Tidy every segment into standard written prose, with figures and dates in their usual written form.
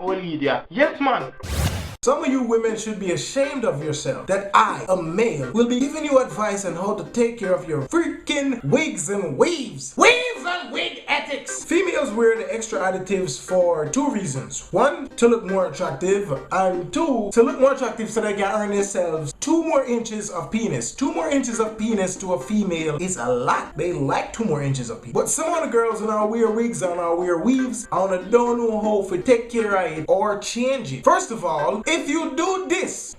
Oh, Lydia. Yes, man. Some of you women should be ashamed of yourself that I, a male, will be giving you advice on how to take care of your freaking wigs and weaves. Weaves and wig ethics. Females wear the extra additives for 2 reasons. 1, to look more attractive, and 2, to look more attractive so they can earn themselves 2 more inches of penis. 2 more inches of penis to a female is a lot. They like 2 more inches of penis. But some of the girls when I wear wigs and I wear weaves, I don't know how to take care of it or change it. First of all, if you do this,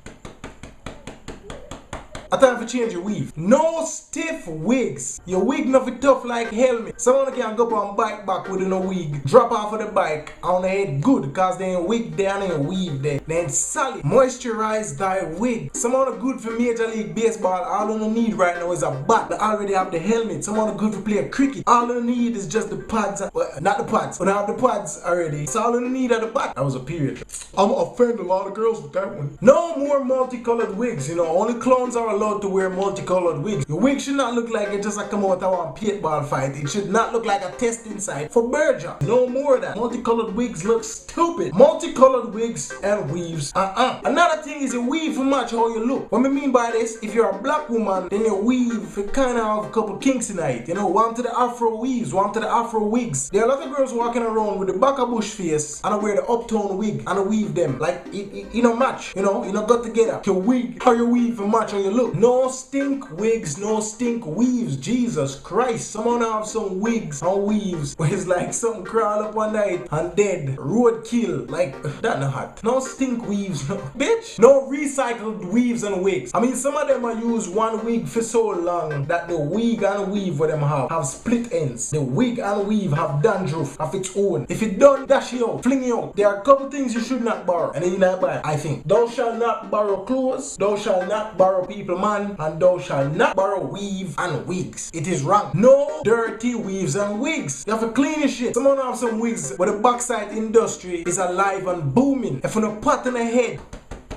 a time for change your weave. No stiff wigs. Your wig nothing tough like helmet. Someone can go up on bike back with no wig. Drop off of the bike on the head good cause they ain't wig there and ain't weave there. Then solid. Moisturize thy wig. Someone good for Major League Baseball. All you need right now is a bat. They already have the helmet. Someone good for playing cricket. All you need is just the pads. Well, not the pads. But I have the pads already. So all you need are the bat. That was a period. I'm gonna offend a lot of girls with that one. No more multicolored wigs. You know, only clowns are allowed to wear multicolored wigs. Your wig should not look like it just like come out of a paintball fight. It should not look like a testing site for bird jobs. No more of that. Multicolored wigs look stupid. Multicolored wigs and weaves. Another thing is your weave to match how you look. What I mean by this, if you're a black woman, then your weave kind of have a couple kinks in it. You know, one to the afro weaves, one to the afro wigs. There are a lot of girls walking around with the back of bush face and I wear the uptown wig and I weave them. Like, you know, match. You know, got together. Your wig or your weave to match how you look. No stink wigs, no stink weaves. Jesus Christ. Someone have some wigs and weaves where it's like something crawl up one night and dead. Roadkill. Like, that not hot. No stink weaves. No. Bitch. No recycled weaves and wigs. I mean, some of them are use one wig for so long that the wig and weave what them have split ends. The wig and weave have dandruff of its own. If it done, dash it out. Fling it out. There are a couple things you should not borrow. And then you not buy. I think. Thou shalt not borrow clothes. Thou shalt not borrow people, man. And thou shalt not borrow weave and wigs. It is wrong. No dirty weaves and wigs. You have to clean your shit. Someone have some wigs where the backside industry is alive and booming. If you no pot in the head,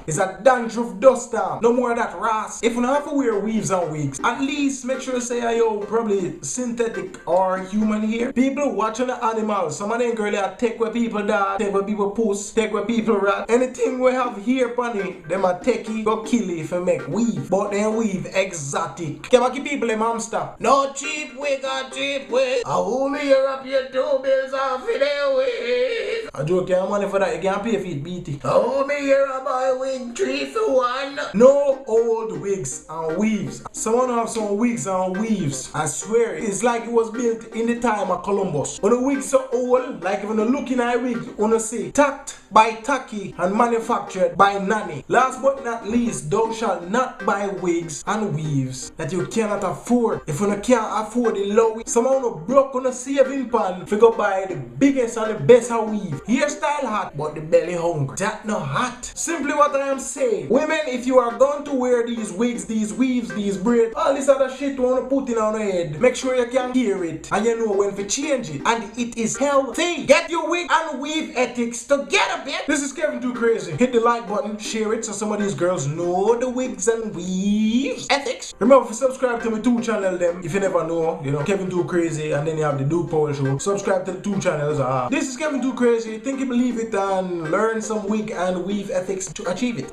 it's a dandruff dust storm. No more of that ras. If you don't have to wear weaves and wigs, at least make sure you say yo probably synthetic or human hair. People watching the animals. Some of them girls take where people die, take where people puss, take where people rat. Anything we have hair on it, them a take it, go kill it if you make weave. But then weave exotic. Can I keep people in hamster? No cheap wig or cheap wig. I will me hear up your 2 bills off in their wig. I joke your money for that, you can't pay for it, beat it. I will me hear up my wig. 3 for 1. No old wigs and weaves. Someone have some wigs and weaves. I swear it's like it was built in the time of Columbus. When the wigs so old, like when you look in a wig, you say tacked by tacky and manufactured by nanny. Last but not least, thou shalt not buy wigs and weaves that you cannot afford. If you can't afford the low, someone broke on a saving pan, figure buy the biggest and the best weave. Hairstyle hot, but the belly hungry. That not hot. Simply what I am saying. Women, if you are going to wear these wigs, these weaves, these braids, all this other shit you want to put in on your head, make sure you can hear it and you know when to change it. And it is healthy. Get your wig and weave ethics together, bitch. This is Kevin2wokrayzee. Hit the like button, share it so some of these girls know the wigs and weaves ethics. Remember to subscribe to my 2 channel them if you never know, you know, Kevin2wokrayzee, and then you have the Duke Paul show. Subscribe to the 2 channels. This is Kevin2wokrayzee. Think you believe it and learn some wig and weave ethics to achieve it.